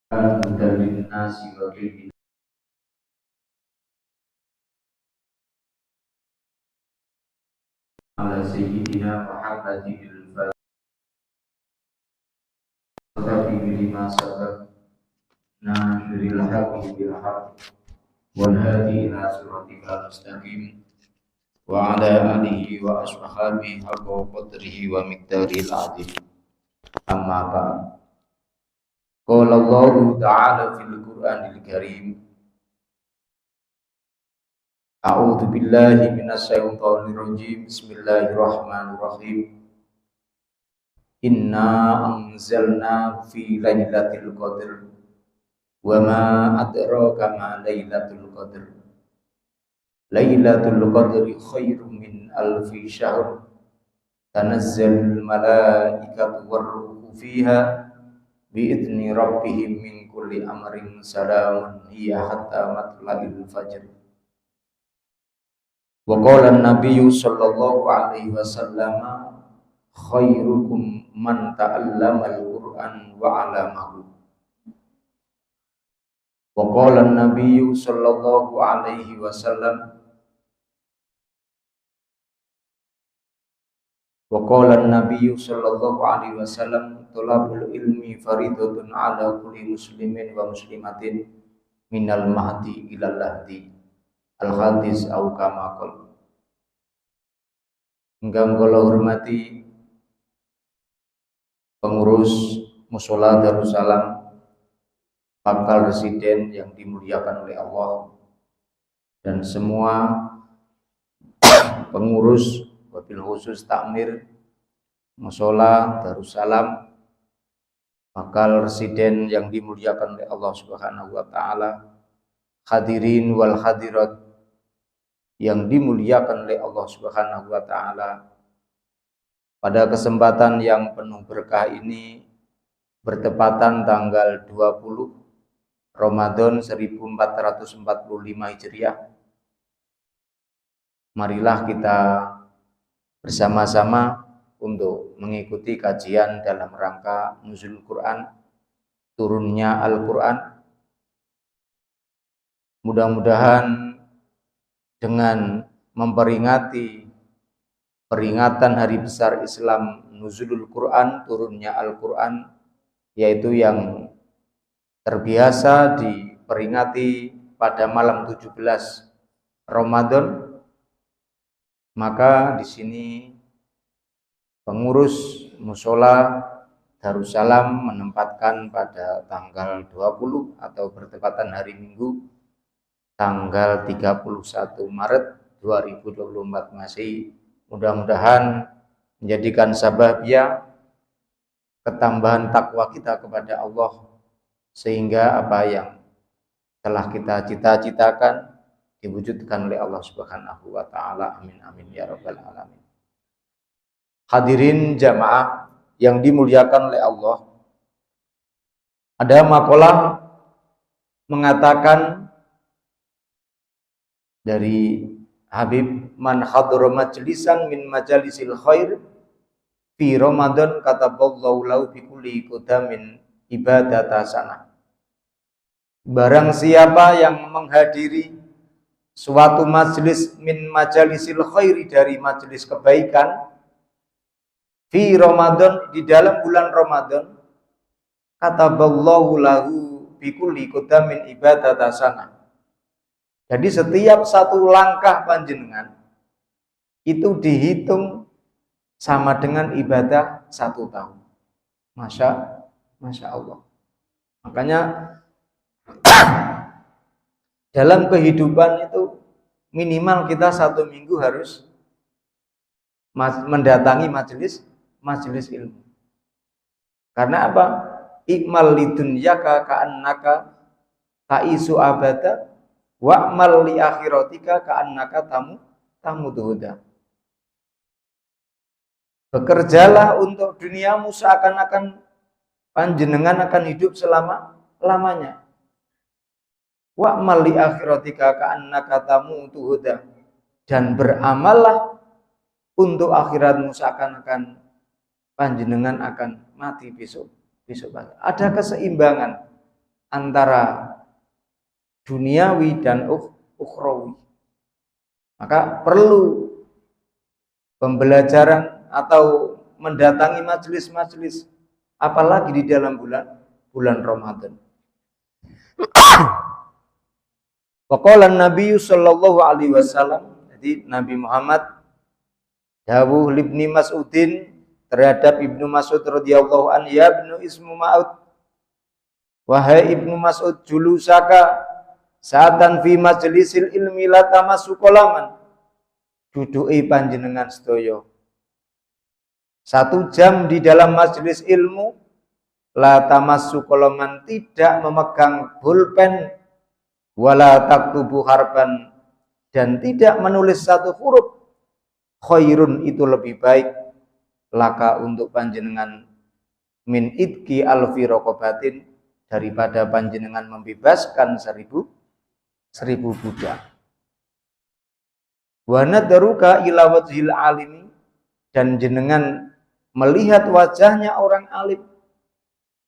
هدى للناس وبين على سيدنا محمد الفاتح لما سبق ناصر الحق بالحق والهادي إلى صراطك المستقيم وعلى آله وأصحابه حق قدره ومقداره العظيم. أما بعد، قال الله تعالى في القرآن الكريم: أعوذ بالله من الشيطان الرجيم. بسم الله الرحمن الرحيم. إنا أنزلناه في ليلة القدر وما أدراك ما ليلة القدر ليلة القدر خير من ألف شهر تنزل الملائكة والروح فيها بإذن ربهم من كل أمر سلام هي حتى مطلع الفجر. وقال النبي صلى الله عليه وسلم: خيركم من تعلم القرآن وعلمه. وقال النبي صلى الله عليه وسلم: وقال النبي صلى الله عليه وسلم: طلب العلم فريضة على كل مسلم ومسلمة من المهدي إلى اللهدي. Al-Hadis au kama qala. Engkang kula hormati pengurus Mushola Darussalam, bakal residen yang dimuliakan oleh Allah, dan semua pengurus, wabil khusus takmir Mushola Darussalam, bakal residen yang dimuliakan oleh Allah Subhanahu wa taala, hadirin wal hadirat yang dimuliakan oleh Allah Subhanahu wa taala. Pada kesempatan yang penuh berkah ini, bertepatan tanggal 20 Ramadan 1445 Hijriah, marilah kita bersama-sama untuk mengikuti kajian dalam rangka nuzul Quran, turunnya Al-Quran. Mudah-mudahan dengan memperingati peringatan hari besar Islam, nuzulul Quran, turunnya Al-Quran, yaitu yang terbiasa diperingati pada malam 17 Ramadan, maka di sini pengurus Mushola Darussalam menempatkan pada tanggal 20 atau bertepatan hari Minggu tanggal 31 Maret 2024 Masehi. Mudah-mudahan menjadikan sababnya ketambahan takwa kita kepada Allah, sehingga apa yang telah kita cita-citakan diwujudkan oleh Allah Subhanahu wa taala. Amin amin ya rabbal alamin. Hadirin jamaah yang dimuliakan oleh Allah, ada makalah mengatakan dari Habib: man hadara majlisan min majalisil khair fi Ramadan kataballahu lahu bi kulli qadamin ibadata sana. Barang siapa yang menghadiri suatu majlis min majalisil khairi, dari majlis kebaikan, fi Ramadan, di dalam bulan Ramadan, kataballahu lahu bi kulli qadamin ibadata sana. Jadi setiap satu langkah panjenengan itu dihitung sama dengan ibadah 1 tahun. Masya Allah. Makanya dalam kehidupan itu minimal kita 1 minggu harus mendatangi majelis ilmu. Karena apa? Ikmal lidunyaka ka'annaka ta'isu abada wa'mal li akhiratika ka'annaka tamu huda. Bekerjalah untuk duniamu seakan-akan panjenengan akan hidup selama-lamanya. Wa'mal li akhiratika ka'annaka tamu huda. Dan beramallah untuk akhiratmu seakan-akan panjenengan akan mati besok pagi. Ada keseimbangan antara duniawi dan ukhrawi. Maka perlu pembelajaran atau mendatangi majelis-majelis, apalagi di dalam bulan Ramadan. Waqala Nabi sallallahu alaihi wasallam, jadi Nabi Muhammad dawuh libni Mas'udin terhadap Ibnu Mas'ud radhiyallahu an, ya ibnu ismu Ma'ud, wahai Ibnu Mas'ud, julusaka sa'atan fi majlisil ilmi la tamassu qalaman, duduki panjenengan sedaya 1 jam di dalam majelis ilmu, la tamassu qalaman, tidak memegang pulpen, wala taktubu harban, dan tidak menulis satu huruf, khairun, itu lebih baik, laka, untuk panjenengan, min idki alfi raqabatin, daripada panjenengan membebaskan 1000 budak. Wa nadruka ila wajhil alimi, dan jenengan melihat wajahnya orang alim,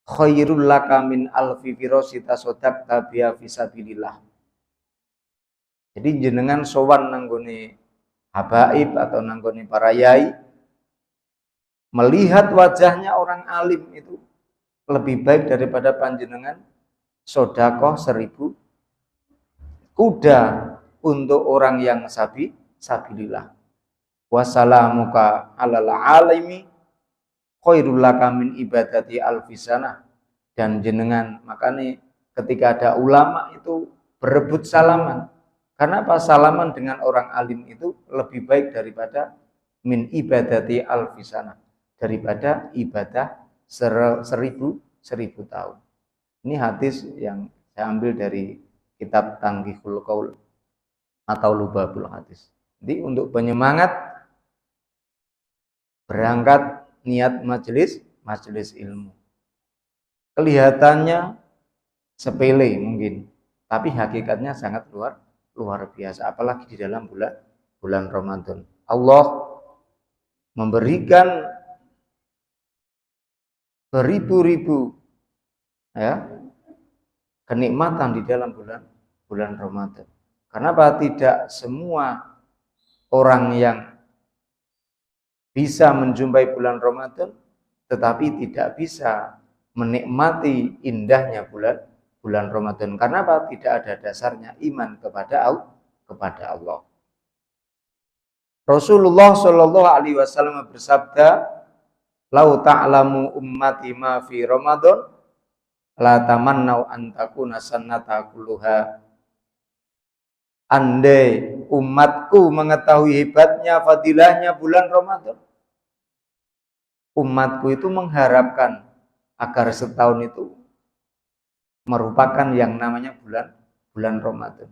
khairul laka min alfi firasi tasaddaqta biha fisabilillah. Jadi jenengan sowan nanggone habaib atau nanggone para yai, melihat wajahnya orang alim itu lebih baik daripada panjenengan sedekah 1000 kuda untuk orang yang sabilillah. Wassalamuka alal alimi khairul laka min ibadati alfisanah. Dan jenengan, makanya ketika ada ulama itu berebut salaman. Karena apa? Salaman dengan orang alim itu lebih baik daripada min ibadati alfisanah, daripada ibadah 1000 tahun. Ini hadis yang saya ambil dari kitab Tanghihul Qaul atau Lubabul Hadis. Jadi untuk penyemangat berangkat niat majelis ilmu. Kelihatannya sepele mungkin, tapi hakikatnya sangat luar biasa, apalagi di dalam bulan Ramadan. Allah memberikan beribu-ribu kenikmatan di dalam bulan Ramadan. Kenapa tidak semua orang yang bisa menjumpai bulan Ramadan tetapi tidak bisa menikmati indahnya bulan Ramadan? Karena apa? Tidak ada dasarnya iman kepada Allah. Rasulullah Shallallahu alaihi wasallam bersabda, "Lau ta'lamu ummati ma fi Ramadan, la tamannau an takuna sannata kulluha." Andai umatku mengetahui hebatnya, fadilahnya bulan Ramadan, umatku itu mengharapkan agar setahun itu merupakan yang namanya bulan Ramadan.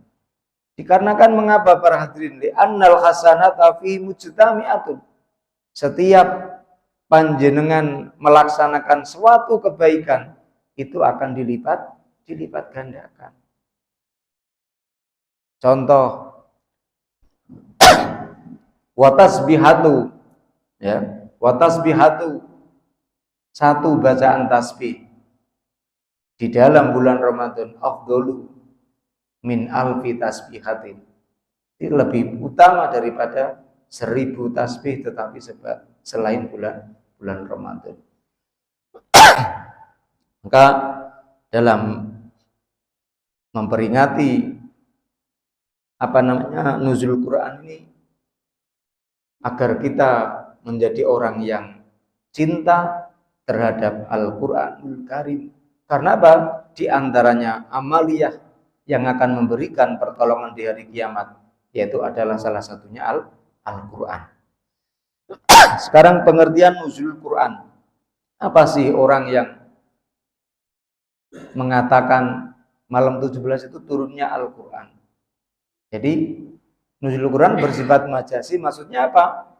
Dikarenakan mengapa para hadirin? Annal hasanata fi mujtami'atun. Setiap panjenengan melaksanakan suatu kebaikan itu akan dilipat gandakan. Contoh, watasbihatu, watasbihatu, satu bacaan tasbih di dalam bulan Ramadan, afdhalu min alfi tasbihatin, itu lebih utama daripada 1000 tasbih tetapi selain bulan Ramadan. Maka dalam memperingati nuzul Quran ini, agar kita menjadi orang yang cinta terhadap Al-Quranul Karim. Karena apa? Di antaranya amaliyah yang akan memberikan pertolongan di hari kiamat, yaitu adalah salah satunya Al-Quran. Sekarang pengertian nuzul Quran. Apa sih orang yang mengatakan malam 17 itu turunnya Al-Quran? Jadi nuzul Quran bersifat majasi, maksudnya apa?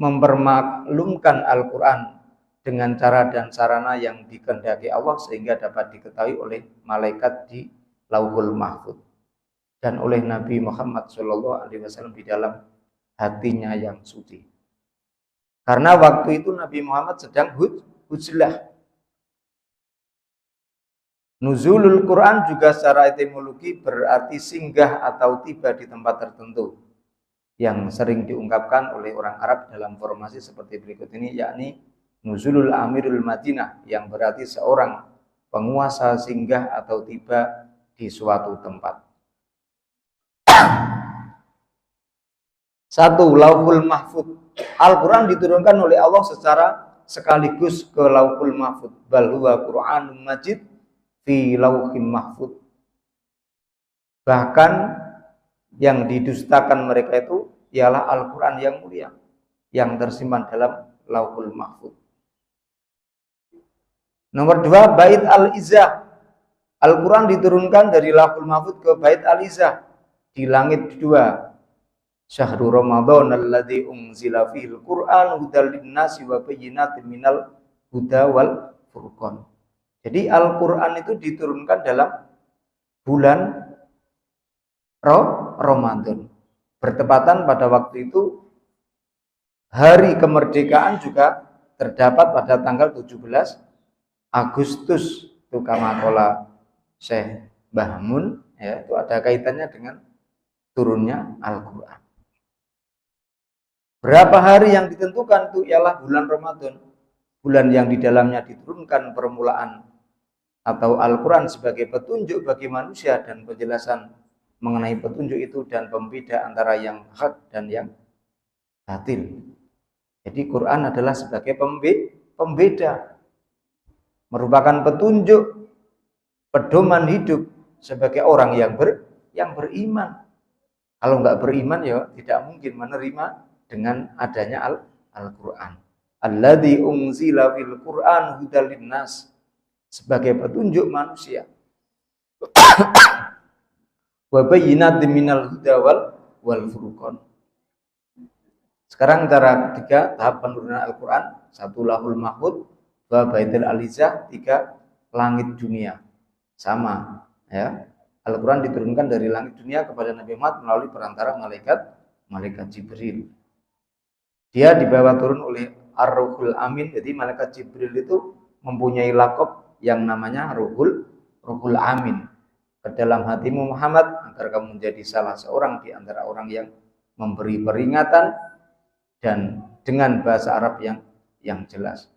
Mempermaklumkan Al-Quran dengan cara dan sarana yang dikehendaki Allah sehingga dapat diketahui oleh malaikat di Lauhul Mahfuz dan oleh Nabi Muhammad SAW di dalam hatinya yang suci. Karena waktu itu Nabi Muhammad sedang hujlah. Nuzulul Quran juga secara etimologi berarti singgah atau tiba di tempat tertentu, yang sering diungkapkan oleh orang Arab dalam formasi seperti berikut ini, yakni Nuzulul Amirul Madinah, yang berarti seorang penguasa singgah atau tiba di suatu tempat. Satu, Lauhul Mahfud. Al-Quran diturunkan oleh Allah secara sekaligus ke Lauhul Mahfud. Bal huwa Qur'anun Majid fi Lauhim Mahfud. Bahkan yang didustakan mereka itu ialah Al-Quran yang mulia, yang tersimpan dalam Lauhul Mahfud. Nomor 2, Bait Al-Izzah. Al-Quran diturunkan dari Lauhul Mahfud ke Bait Al-Izzah di langit 2. Syahrul Ramadan alladzi unzila fihil Qur'an hudal linnasi wa bayyinatin minal huda wal furqan. Jadi Al-Qur'an itu diturunkan dalam bulan Ramadan. Bertepatan pada waktu itu hari kemerdekaan juga terdapat pada tanggal 17 Agustus. Itu kamakola Syekh Bahmun, ya, itu ada kaitannya dengan turunnya Al-Qur'an. Berapa hari yang ditentukan itu ialah bulan Ramadan, bulan yang di dalamnya diturunkan permulaan atau Al-Quran sebagai petunjuk bagi manusia dan penjelasan mengenai petunjuk itu dan pembeda antara yang hak dan yang batil. Jadi Quran adalah sebagai pembeda, merupakan petunjuk pedoman hidup sebagai orang yang beriman. Kalau nggak beriman ya tidak mungkin menerima dengan adanya Al-Quran. Alladzi unzila fil Qur'an hudal linnas, sebagai petunjuk manusia. Wa bayyinatin minal huda wal furqan. Sekarang cara ketiga tahap penurunan Al-Quran. 1, Lauhul Mahfud. 2, Baitul Al-Izzah. 3, langit dunia. Sama, ya. Al-Quran diturunkan dari langit dunia kepada Nabi Muhammad melalui perantara malaikat Jibril. Dia dibawa turun oleh Ar-Ruhul Amin. Jadi malaikat Jibril itu mempunyai lakop yang namanya Ruhul Amin ke dalam hatimu Muhammad, agar kamu menjadi salah seorang di antara orang yang memberi peringatan dan dengan bahasa Arab yang jelas.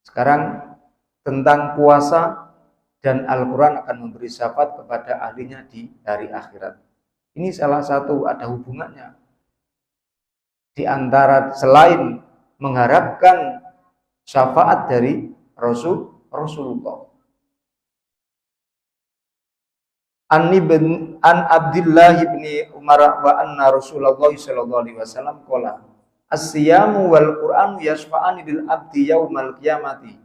Sekarang tentang puasa dan Al-Quran akan memberi syafaat kepada ahlinya di hari akhirat. Ini salah satu ada hubungannya. Di antara selain mengharapkan syafaat dari Rasulullah. An Abdullah bin Umar wa anna Rasulullah sallallahu alaihi wasallam qala as-siyamu wal Qur'an yashfa'ani lil abdi yaumal qiyamati.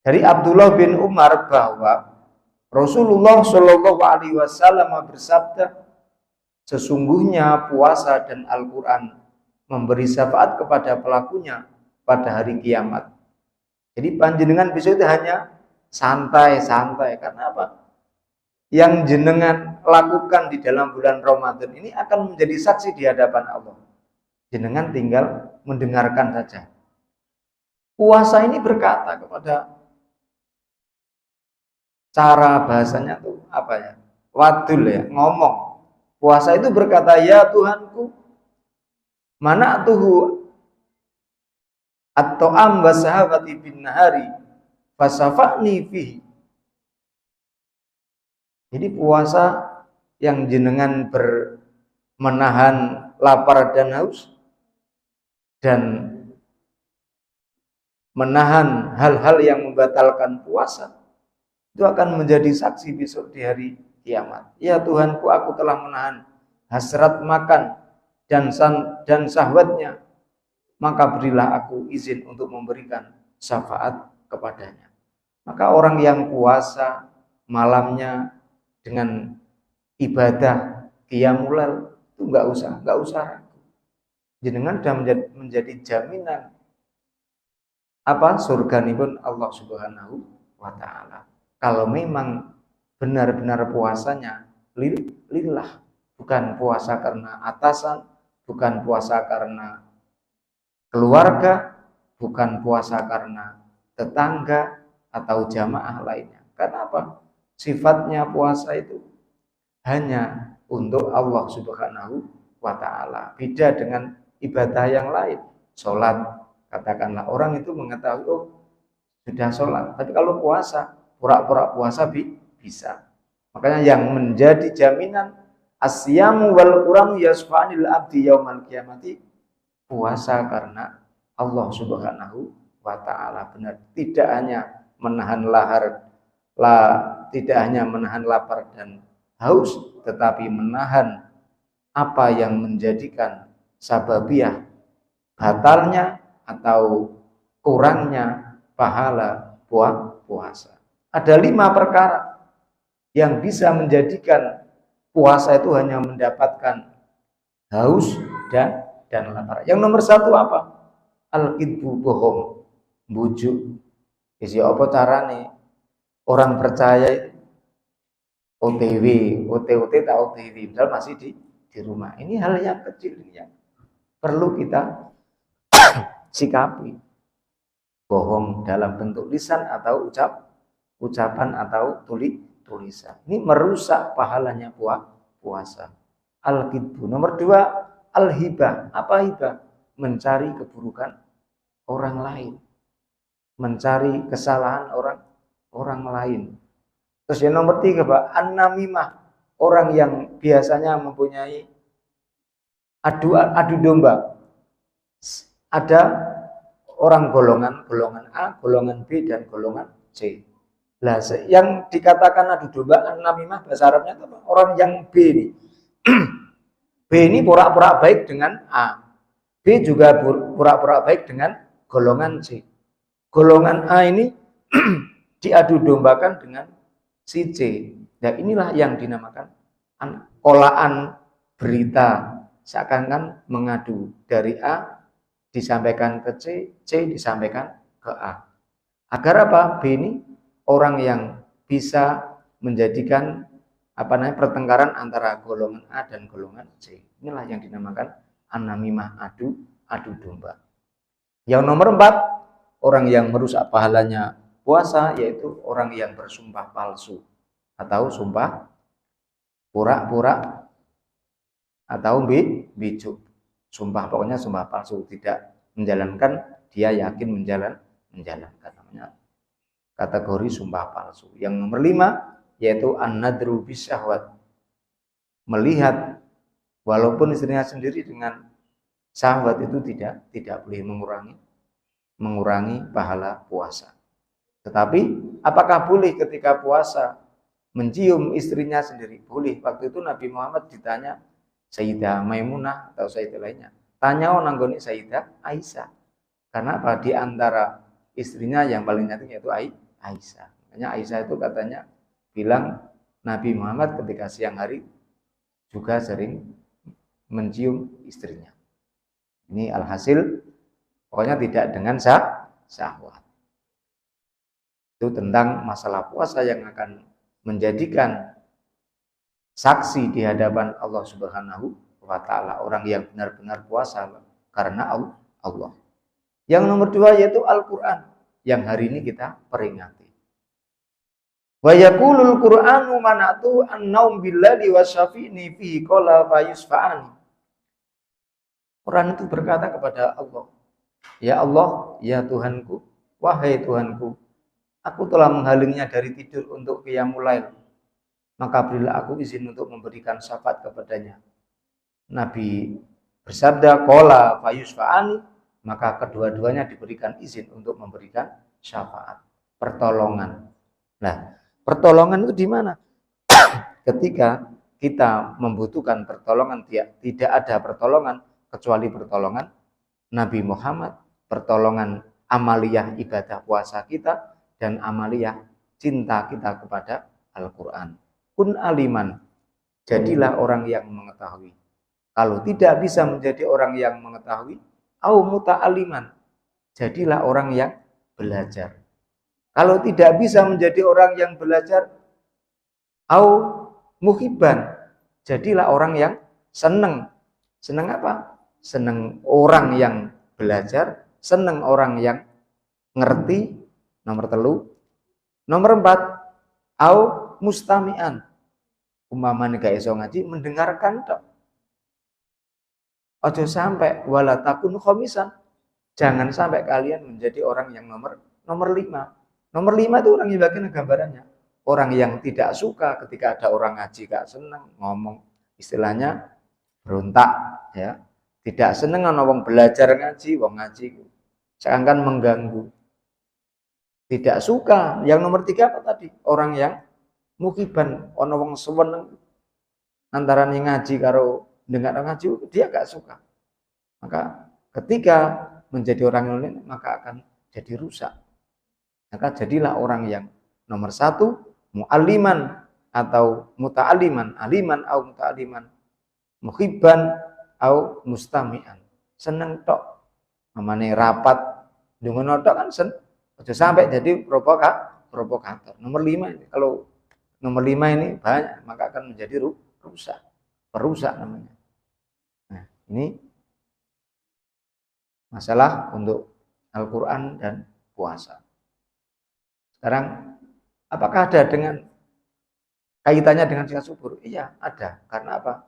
Dari Abdullah bin Umar bahwa Rasulullah sallallahu alaihi wasallam bersabda, sesungguhnya puasa dan Al-Quran memberi syafaat kepada pelakunya pada hari kiamat. Jadi panjenengan besok itu hanya santai-santai. Karena apa? Yang jenengan lakukan di dalam bulan Ramadan ini akan menjadi saksi di hadapan Allah. Jenengan tinggal mendengarkan saja. Puasa ini berkata kepada, cara bahasanya tuh apa ya? Wadul ya, ngomong. Puasa itu berkata, ya Tuhanku, mana'tuhu at-ta'am wa sahabati bin nahari fasafa'ni fihi. Jadi puasa yang jenengan menahan lapar dan haus dan menahan hal-hal yang membatalkan puasa, itu akan menjadi saksi besok di hari kiamat. Ya Tuhanku, aku telah menahan hasrat makan dan syahwatnya, maka berilah aku izin untuk memberikan syafaat kepadanya. Maka orang yang puasa malamnya dengan ibadah qiyamul lail itu enggak usah. Jenengan sudah menjadi jaminan apa surganipun Allah Subhanahu wa taala. Kalau memang benar-benar puasanya lillah, bukan puasa karena atasan, bukan puasa karena keluarga, bukan puasa karena tetangga atau jamaah lainnya. Karena apa? Sifatnya puasa itu hanya untuk Allah Subhanahu wa ta'ala. Beda dengan ibadah yang lain. Sholat, katakanlah orang itu mengetahui, oh sudah sholat. Tapi kalau puasa, pura-pura puasa bisa. Makanya yang menjadi jaminan asyamu wal Qur'an yasfa'anil abdi yaumal qiyamati, puasa karena Allah Subhanahu wa ta'ala. Benar, tidak hanya menahan tidak hanya menahan lapar dan haus, tetapi menahan apa yang menjadikan sababiah batalnya atau kurangnya pahala puasa. Ada 5 perkara yang bisa menjadikan puasa itu hanya mendapatkan haus dan lapar. Yang nomor 1 apa? Al-kidbu, bohong, bujuk. Isi apa carane? Orang percaya itu OTW tak OTW, misal masih di rumah. Ini hal yang kecil yang perlu kita sikapi. Bohong dalam bentuk lisan atau ucapan atau tulisan. Ini merusak pahalanya puasa. Al-kidbu. Nomor 2, al-hibah. Apa hibah? Mencari keburukan orang lain. Mencari kesalahan orang lain. Terus yang nomor 3, Pak, an-namimah. Orang yang biasanya mempunyai adu domba. Ada orang golongan A, golongan B, dan golongan C. Nah, yang dikatakan adu domba an-namimah bahasa Arabnya apa? Orang yang B ini. B ini pura-pura baik dengan A. B juga pura-pura baik dengan golongan C. Golongan A ini diadu dombakan dengan si C. Nah, inilah yang dinamakan kolaan berita, seakan-akan mengadu dari A disampaikan ke C, C disampaikan ke A. Agar apa? B ini orang yang bisa menjadikan pertengkaran antara golongan A dan golongan C. Inilah yang dinamakan an-namimah, adu domba. Yang nomor 4, orang yang merusak pahalanya puasa, yaitu orang yang bersumpah palsu atau sumpah pura-pura atau bijuk. Sumpah, pokoknya sumpah palsu, tidak menjalankan, dia yakin menjalankan, namanya kategori sumpah palsu. Yang nomor 5 yaitu an-nadru bisyahwat. Melihat walaupun istrinya sendiri dengan syahwat itu tidak boleh mengurangi pahala puasa. Tetapi apakah boleh ketika puasa mencium istrinya sendiri? Boleh. Waktu itu Nabi Muhammad ditanya Sayyidah Maimunah atau Sayyidah lainnya. Tanya nanggoni Sayyidah Aisyah. Karena apa? Di antara istrinya yang paling cantik yaitu Aisyah. Makanya Aisyah itu katanya bilang Nabi Muhammad ketika siang hari juga sering mencium istrinya. Ini alhasil pokoknya tidak dengan syahwat. Itu tentang masalah puasa yang akan menjadikan saksi di hadapan Allah Subhanahu wa ta'ala, orang yang benar-benar puasa karena Allah. Yang nomor 2 yaitu Al-Qur'an, yang hari ini kita peringati. Wa yaqulul Qur'anu manatu an-naum billahi wasyafi'ni fi qala fayusfa'ani. Quran itu berkata kepada Allah, ya Allah, ya Tuhanku, wahai Tuhanku, aku telah menghalingnya dari tidur untuk qiyamul lail. Maka berilah aku izin untuk memberikan syafaat kepadanya. Nabi bersabda, qala fayusfa'ani, maka kedua-duanya diberikan izin untuk memberikan syafaat, pertolongan. Nah, pertolongan itu di mana? Ketika kita membutuhkan pertolongan, tidak ada pertolongan kecuali pertolongan Nabi Muhammad, pertolongan amaliyah ibadah puasa kita, dan amaliyah cinta kita kepada Al-Quran. Kun aliman, jadilah orang yang mengetahui. Kalau tidak bisa menjadi orang yang mengetahui, au muta'aliman, jadilah orang yang belajar. Kalau tidak bisa menjadi orang yang belajar, au muhibban, jadilah orang yang senang. Senang apa? Senang orang yang belajar, senang orang yang ngerti. Nomor 3, Nomor 4, au mustami'an. Umpamane gak iso ngaji, mendengarkan tok. Ojo sampai wala takun khomisan. Jangan sampai kalian menjadi orang yang nomor 5. Nomor 5 itu orang yang bagian gambarannya. Orang yang tidak suka ketika ada orang ngaji gak senang, ngomong istilahnya berontak ya. Tidak seneng ana wong belajar ngaji, wong ngaji seakan mengganggu. Tidak suka. Yang nomor 3 apa tadi? Orang yang mukiban, ana wong seneng antarané ngaji karo dengar ngaji, dia gak suka. Maka ketika menjadi orang yang lain, maka akan jadi rusak. Maka jadilah orang yang nomor 1, mu'alliman atau muta'aliman, aliman au muta'aliman, muhibban au mustami'an. Seneng tok. Mamane rapat ndonga tok kan aja sampai jadi provokator. Nomor 5 ini. Kalau nomor 5 ini banyak, maka akan menjadi rusak. Perusak namanya. Nah, ini masalah untuk Al-Qur'an dan puasa. Sekarang apakah ada dengan kaitannya dengan sikap subur? Iya, ada. Karena apa?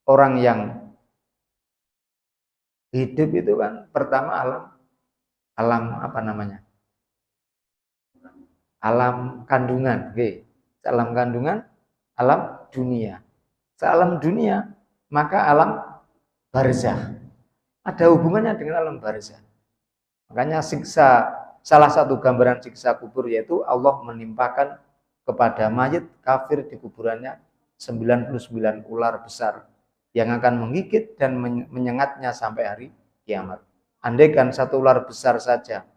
Orang yang hidup itu kan pertama alam apa namanya? Alam kandungan, oke. Alam kandungan, alam dunia. Alam dunia, maka alam barzah. Ada hubungannya dengan alam barzah. Makanya salah satu gambaran siksa kubur yaitu Allah menimpakan kepada mayit kafir di kuburannya 99 ular besar yang akan menggigit dan menyengatnya sampai hari kiamat. Andaikan satu ular besar saja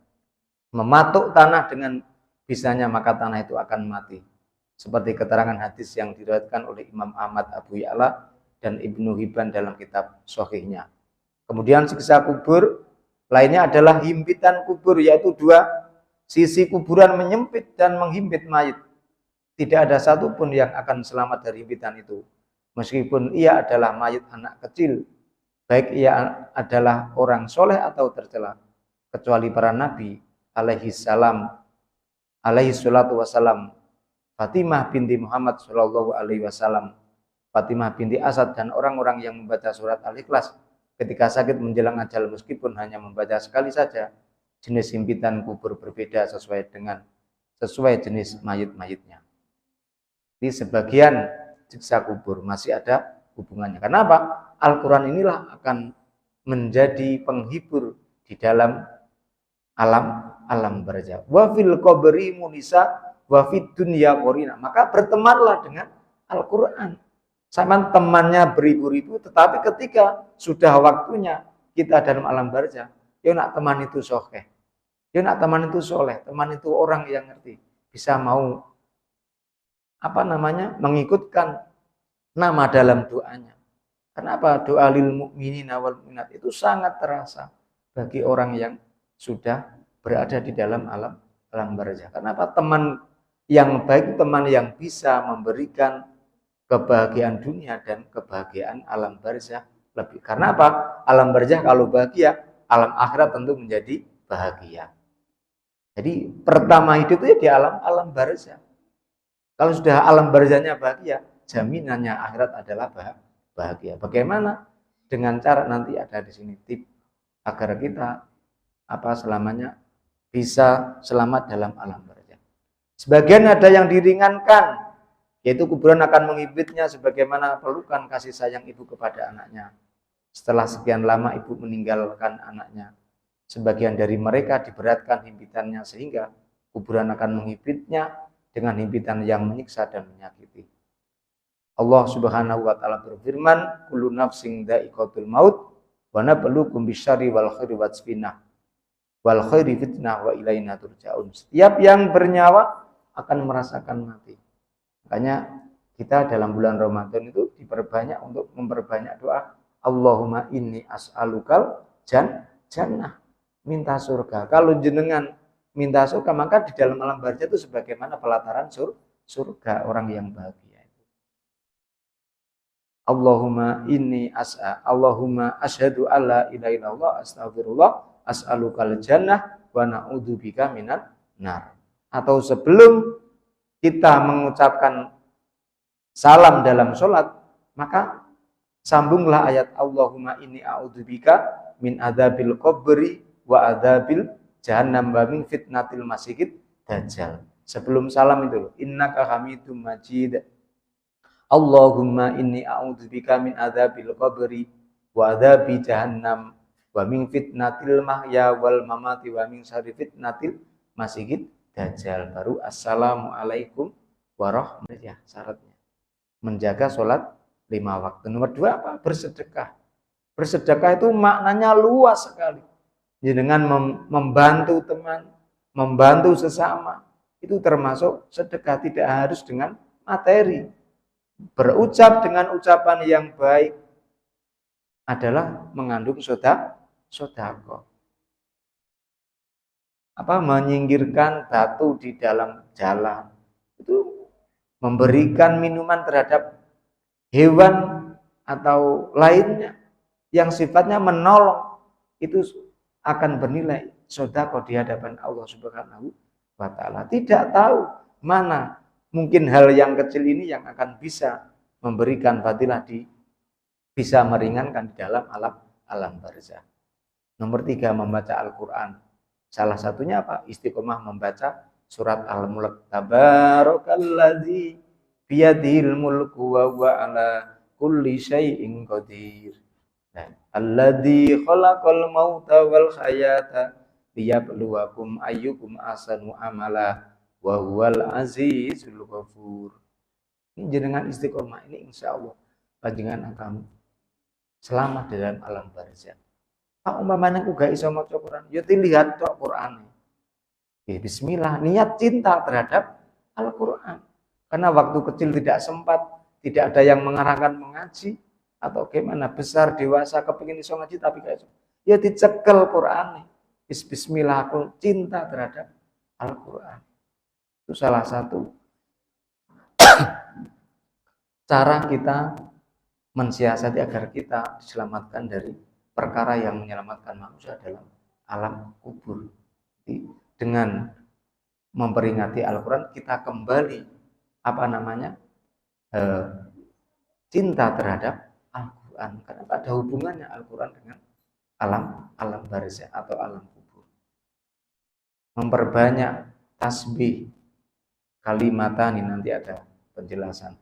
mematuk tanah dengan bisanya, maka tanah itu akan mati. Seperti keterangan hadis yang diriwayatkan oleh Imam Ahmad, Abu Ya'la, dan Ibnu Hibban dalam kitab Shahihnya. Kemudian siksa kubur lainnya adalah himpitan kubur, yaitu 2 sisi kuburan menyempit dan menghimpit mayit. Tidak ada satupun yang akan selamat dari himpitan itu. Meskipun ia adalah mayit anak kecil, baik ia adalah orang soleh atau tercela, kecuali para nabi alaihi salatu wassalam, Fatimah binti Muhammad sallallahu alaihi wasallam, Fatimah binti Asad, dan orang-orang yang membaca surat Al-Ikhlas ketika sakit menjelang ajal, meskipun hanya membaca sekali saja. Jenis himpitan kubur berbeda sesuai jenis mayit-mayitnya. Di sebagian siksa kubur masih ada hubungannya. Kenapa? Al-Quran inilah akan menjadi penghibur di dalam alam barzah. Wa fil qabri munisa wa fid dunya qorina. Maka bertemanlah dengan Al-Quran. Sama temannya beribu-ribu, tetapi ketika sudah waktunya kita dalam alam barzah, ya nak teman itu sokeh, ya nak teman itu soleh, teman itu orang yang ngerti, bisa mau mengikutkan nama dalam doanya. Kenapa? Doa lil mu'minina wal mu'minat itu sangat terasa bagi orang yang sudah berada di dalam alam barzah. Kenapa? Teman yang baik, teman yang bisa memberikan kebahagiaan dunia dan kebahagiaan alam barzah lebih. Karena apa? Alam barzah kalau bahagia, alam akhirat tentu menjadi bahagia. Jadi pertama hidup itu di alam barzah. Kalau sudah alam barzahnya bahagia, jaminannya akhirat adalah bahagia. Bagaimana? Dengan cara nanti ada di sini tip agar kita selamanya bisa selamat dalam alam barzah. Sebagian ada yang diringankan, yaitu kuburan akan menghibitnya sebagaimana pelukan kasih sayang ibu kepada anaknya. Setelah sekian lama ibu meninggalkan anaknya, sebagian dari mereka diberatkan himpitannya sehingga kuburan akan menghibitnya dengan himpitan yang menyiksa dan menyakiti. Allah Subhanahu wa taala berfirman, kullu nafsin dha'iqatul maut wa nabluukum bisyarri wal khairi fitnah wal khairi fitnah wa ilaina turja'un. Setiap yang bernyawa akan merasakan mati. Makanya kita dalam bulan Ramadan itu diperbanyak untuk memperbanyak doa. Allahumma inni as'alukal jannah. Minta surga. Kalau jenengan minta surga, maka di dalam alam barzah itu sebagaimana pelataran surga orang yang bahagia itu. Allahumma inni Allahumma asyhadu alla ilaha illallah astaghfirullah as'alukal jannah wa na'udzubika minan nar. Atau sebelum kita mengucapkan salam dalam sholat, maka sambunglah ayat Allahumma inni a'udzubika min adzabil qabri wa adzabil jahannam wa min fitnatil masiihid dajjal. Sebelum salam itu, innaka hamidum majid. Allahumma inni a'udzubika min adzabil qabri wa adzabi jahannam wa min fitnatil mahya wal mamati wa min syarri fitnatil masiihid dajjal. Baru assalamualaikum warahmatullahi wabarakatuh. Syaratnya menjaga sholat 5 waktu. Nomor 2 apa? Bersedekah. Bersedekah itu maknanya luas sekali. Dengan membantu teman, membantu sesama, itu termasuk sedekah, tidak harus dengan materi. Berucap dengan ucapan yang baik adalah mengandung sedekah. Menyingkirkan batu di dalam jalan, itu memberikan minuman terhadap hewan atau lainnya yang sifatnya menolong, itu akan bernilai sedekah di hadapan Allah Subhanahu wa taala. Tidak tahu mana mungkin hal yang kecil ini yang akan bisa memberikan fadilah bisa meringankan di dalam alam barzah. Nomor 3, membaca Al-Qur'an. Salah satunya apa? Istiqomah membaca surat Al-Mulk. Tabarakalladzi biyadihil mulku wa huwa ala kulli syai'in qadir. Alladzi khalaqal mauta wal hayata liyabluwakum ayyukum ahsanu amala wa huwal azizul ghafur. Ini jenengan istiqomah ini insyaallah panjenengan akan selamat dalam alam barzah. Umpamanya aku gak iso maca Quran, ya dilihat tok Quran. Bismillah, niat cinta terhadap Al-Quran. Karena waktu kecil tidak sempat, tidak ada yang mengarahkan mengaji, atau gimana, besar, dewasa, kepingin iso ngaji tapi gak iso. Ya dicekel Quran. Bismillah, aku cinta terhadap Al-Quran. Itu salah satu cara kita mensiasati agar kita diselamatkan dari perkara yang menyelamatkan manusia dalam alam kubur. Dengan memperingati Al-Quran, kita kembali cinta terhadap Al-Quran, karena ada hubungannya Al-Quran dengan alam barzah atau alam kubur. Memperbanyak tasbih, kalimatani, nanti ada penjelasan.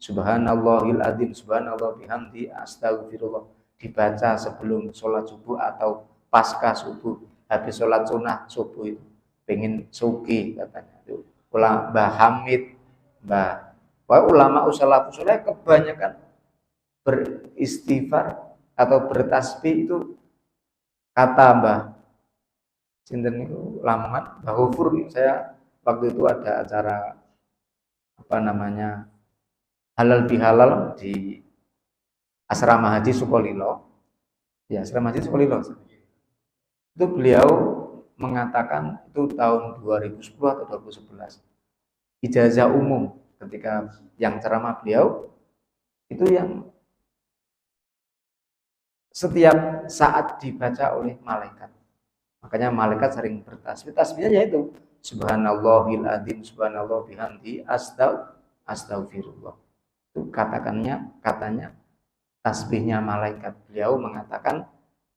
Subhanallahil adzim, subhanallah bihamdi, astagfirullah, dibaca sebelum sholat subuh atau pasca subuh, habis sholat sunnah subuh itu pengen suki katanya itu Mbah Hamid, ulama salafus saleh kebanyakan beristighfar atau bertasbih itu kata Mbah sinten niku Lamongan, Mbah Hufur. Saya waktu itu ada acara halal bihalal di asrama haji Sukolilo. Ya, asrama haji Sukolilo. Itu beliau mengatakan itu tahun 2010 atau 2011. Ijazah umum ketika yang ceramah beliau itu yang setiap saat dibaca oleh malaikat. Makanya malaikat sering bertasbih. Tasbihnya yaitu subhanallahil adzim, subhanallah bihamdi, astagfirullah. Itu katanya tasbihnya malaikat. Beliau mengatakan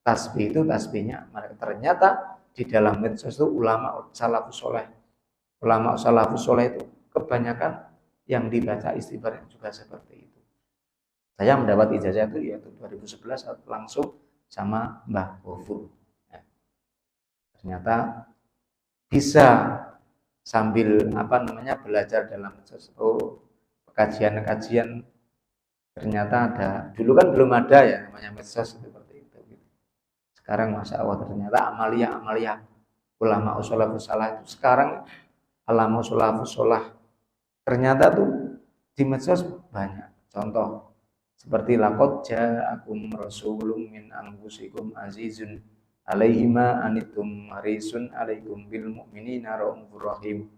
tasbih itu tasbihnya malaikat. Ternyata di dalam medsos itu ulama salafus soleh itu kebanyakan yang dibaca istighfar juga seperti itu. Saya mendapat ijazah itu yaitu 2011 langsung sama Mbah Hufur. Ternyata bisa sambil belajar dalam kajian-kajian. Ternyata ada, dulu kan belum ada ya namanya medsos seperti itu. Sekarang masya Allah ternyata amalia ulama salafus saleh itu sekarang ulama salafus saleh ternyata tuh di medsos banyak. Contoh seperti laqad ja'akum rasulun min anfusikum azizun alaihi ma anittum harisun alaikum bil mu'minina raufur rahim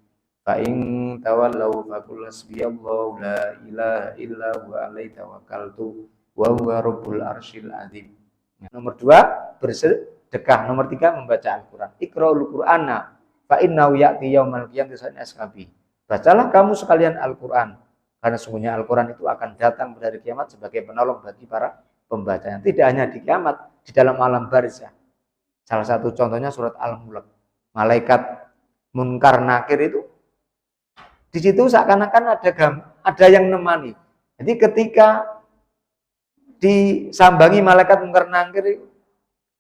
fa in tawallaw faqul hasbiyallahu la ilaha illa huwa alaihi tawakkaltu wa huwa rabbul arsyil azim. Nomor 2 bersedekah. Nomor 3 membaca Al-Qur'an. Iqra'ul Qur'ana fa innahu ya'ti yaumal qiyamati ashabi Bacalah kamu sekalian Al-Quran. Karena sungguhnya Al-Quran itu akan datang pada hari kiamat sebagai penolong bagi para pembacanya. Tidak hanya di kiamat, di dalam alam barzah. Salah satu contohnya surat Al-Mulk. Malaikat Munkar Nakir itu di situ seakan-akan ada yang nemani. Jadi ketika disambangi malaikat Munkar Nakir itu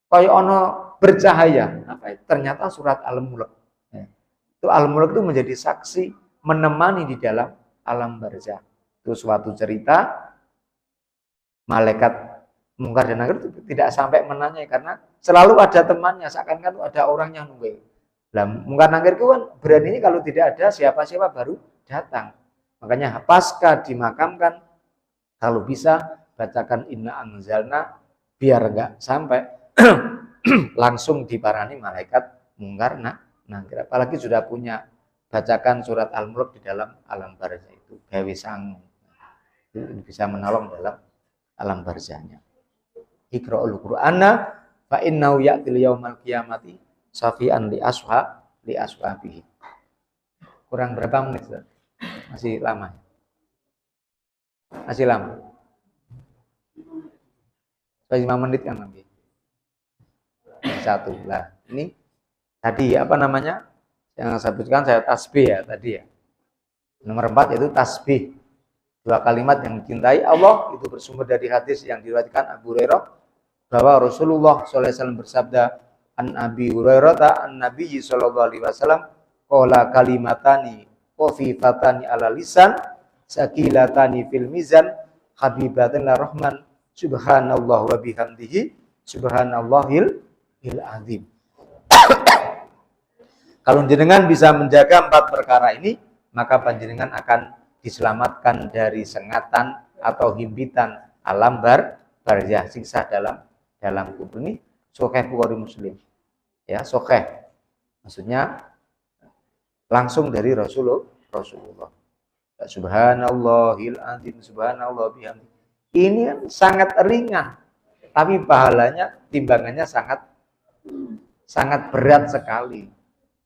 kaya ono bercahaya. Apa itu? Ternyata surat Al-Mulk. Itu Al-Mulk itu menjadi saksi menemani di dalam alam barzah. Itu suatu cerita malaikat Munkar dan Nakir itu tidak sampai menanya karena selalu ada temannya, seakan-akan ada orang yang nunggu. Lah Munkar Nakir itu kan berani ini kalau tidak ada siapa-siapa baru datang. Makanya pasca dimakamkan kalau bisa bacakan Inna Anzalna biar enggak sampai langsung diparani malaikat Munkar Nakir. Apalagi sudah punya bacakan surat Al-Mulk di dalam alam barzah itu gawe sangu. Itu bisa menolong dalam alam barzahnya. Iqra'ul Qur'ana fa innahu ya'til yaumal qiyamati safian li ashabihi. Kurang berapa menit? Masih lama. Masih lama. 5 menit kan nanti. Satu lah. Ini tadi apa namanya? Yang saya sebutkan saya tasbih ya tadi ya. Nomor 4 yaitu tasbih. 2 kalimat yang dicintai Allah itu bersumber dari hadis yang diriwayatkan Abu Hurairah bahwa Rasulullah SAW bersabda an Abi Hurairah an Nabi sallallahu alaihi wasallam qala kalimatani khafifatani ala lisan sakilatani fil mizan habibatan rahman subhanallah wa bihamdihi subhanallahil azim. Kalau jenengan bisa menjaga 4 perkara ini, maka panjenengan akan diselamatkan dari sengatan atau himpitan alam barzah, siksa dalam kubur. Ini Sahih Bukhari Muslim. Ya, sahih. Maksudnya langsung dari Rasulullah. Subhanallahil azim, subhanallah bihamdi. Ini kan sangat ringan, tapi pahalanya timbangannya sangat berat sekali.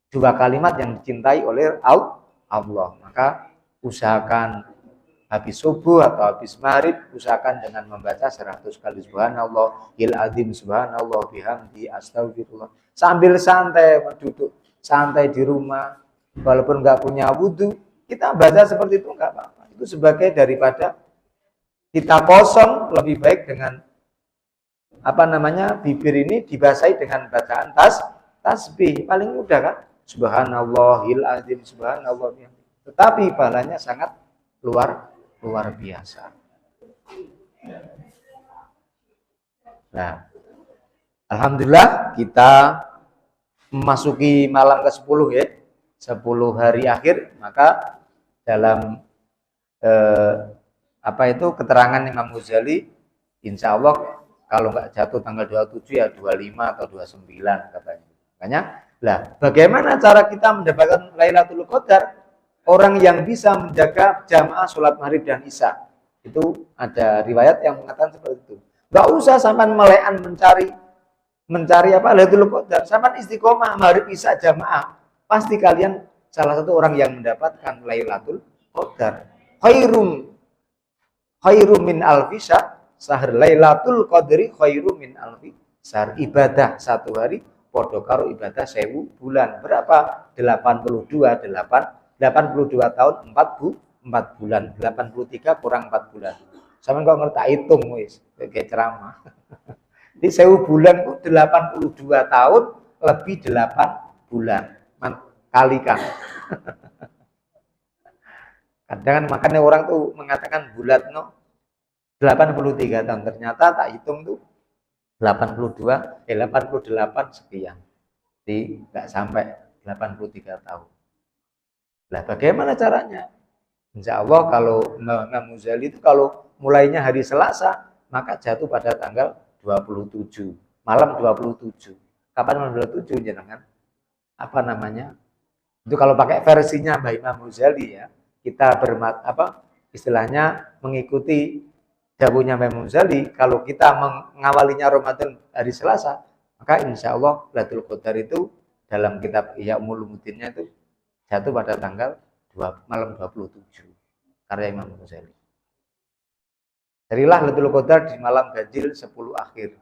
2 kalimat yang dicintai oleh Allah. Maka usahakan habis subuh atau habis maghrib, usahakan dengan membaca 100 kali subhanallah il azim, subhanallah bihamdi, astagfirullah. Sambil santai duduk santai di rumah, walaupun nggak punya wudhu, kita baca seperti itu nggak apa-apa. Itu sebagai daripada kita kosong, lebih baik dengan bibir ini dibasahi dengan bacaan tasbih. Paling mudah kan? Subhanallahil azim, subhanallah bihamdi. Tetapi pahalanya sangat luar biasa. Nah, alhamdulillah kita memasuki malam ke-10 ya. 10 hari akhir, maka dalam keterangan Imam Ghazali, insya Allah kalau nggak jatuh tanggal 27 ya 25 atau 29 katanya. Makanya, bagaimana cara kita mendapatkan Lailatul Qadar? Orang yang bisa menjaga jamaah sholat maghrib dan isya. Itu ada riwayat yang mengatakan seperti itu. Gak usah sampai melekan mencari Lailatul Qadar. Sampai istiqomah maghrib isya jamaah. Pasti kalian salah satu orang yang mendapatkan Lailatul Qadar. Khairum min alfi syahr. Lailatul Qadri khairum min alfi syahr. Ibadah 1 hari podo karo ibadah 1000 bulan. Berapa? 82 tahun 4 bulan. 83 kurang 4 bulan. Sampeyan kok ngerti hitung wis kayak ceramah. Di 1000 bulan itu 82 tahun lebih 8 bulan. Kalikan. Kadang makanya orang tuh mengatakan bulat 83 tahun. Ternyata tak hitung tuh 88 sekian. Jadi enggak sampai 83 tahun. Lah bagaimana caranya? Insya Allah kalau Imam Ghazali itu kalau mulainya hari Selasa, maka jatuh pada tanggal 27, malam 27. Kapan malam 27 jenengan? Itu kalau pakai versinya Mbah Imam Ghazali ya, kita istilahnya mengikuti dawuhnya Imam Ghazali, kalau kita mengawalinya Ramadan hari Selasa, maka insya Allah Lailatul Qadar itu dalam kitab Ihya Ulumuddinnya itu jatuh pada tanggal malam 27 karya Imam Ghazali. Carilah Lailatul Qadar di malam ganjil 10 akhir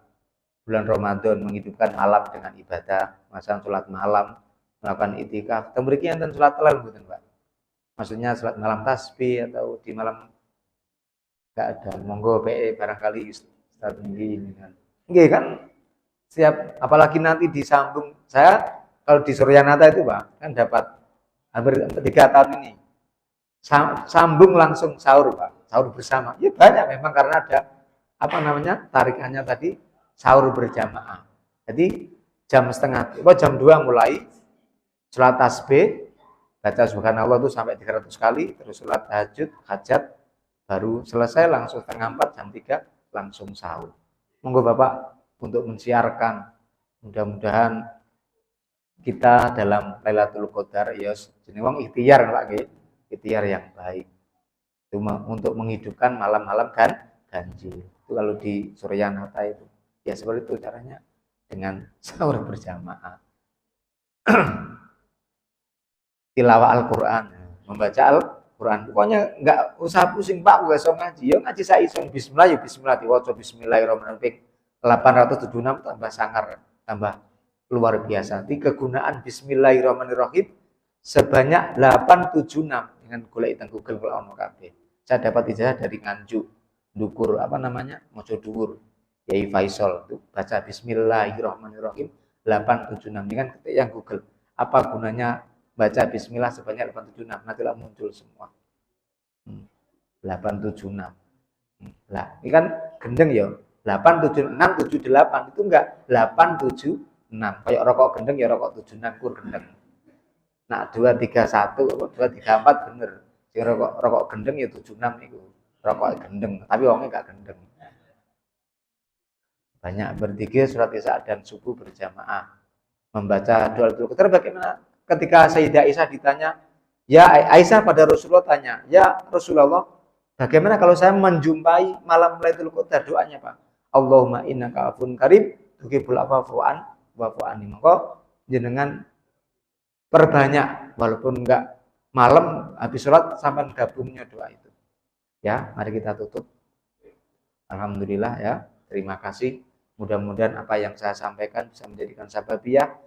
bulan Ramadan, menghidupkan malam dengan ibadah, melaksanakan sholat malam, melakukan itikaf. Tembriki enten sholat malam mboten, Pak? Maksudnya sholat malam tasbih atau di malam enggak ada. Monggo PE barangkali Ustaz ini kan. Nggih kan siap, apalagi nanti disambung. Saya kalau di Suryanata itu, Pak, kan dapat hampir 3 tahun ini. Sambung langsung sahur, Pak. Sahur bersama. Ya banyak memang karena ada tarikannya tadi sahur berjamaah. Jadi jam 2 mulai sholat tasbih, baca subhanallah itu sampai 300 kali, terus sholat tahajud, hajat, baru selesai langsung 3:30 jam 3 langsung sahur. Monggo Bapak untuk mensiarkan, mudah-mudahan kita dalam Lailatul Qadar ya jenenge wong ikhtiar Pak nggih, ikhtiar yang baik. Itu untuk menghidupkan malam-malam ganjil. Itu kalau di Suryanata itu ya seperti itu caranya dengan sahur berjamaah. Tilawah Al-Qur'an, membaca Al-Qur'an. Pokoknya enggak usah pusing Pak, enggak usah ngaji. Ya ngaji saison bismillah ya bismillah diwaca bismillahirrahmanirrahim. 876 tambah sangar, tambah luar biasa. Di kegunaan bismillahirrahmanirrahim sebanyak 876 dengan golek teng Google kalau ono kabeh. Saya dapat ijazah dari Nganjuk, Dukur Mojo Dhuwur. Yai Faisal itu baca bismillahirrahmanirrahim 876 dengan ketik yang Google. Apa gunanya baca bismillah sebanyak 876? Nantilah muncul semua. 876. Lah, ini kan gendeng ya. 87678 itu enggak 876. Kayak rokok gendeng ya rokok 76 kur gendeng. Nah, 231 atau 234 bener. Sing rokok gendeng ya 76 itu. Rokok gendeng, tapi wongnya enggak gendeng. Banyak berzikir surat Isya dan subuh berjamaah. Membaca doa Lailatul Qadar. Bagaimana ketika Sayyidah Aisyah ditanya, ya Aisyah pada Rasulullah tanya, ya Rasulullah, bagaimana kalau saya menjumpai malam Lailatul Qadar, doanya Pak? Allahumma innaka afun karim tuhibbul afwa wa'fu anni. Maka jenengan perbanyak walaupun enggak malam habis sholat sampai gabungnya doa itu. Ya, mari kita tutup. Alhamdulillah ya. Terima kasih. Mudah-mudahan apa yang saya sampaikan bisa menjadikan sababiyah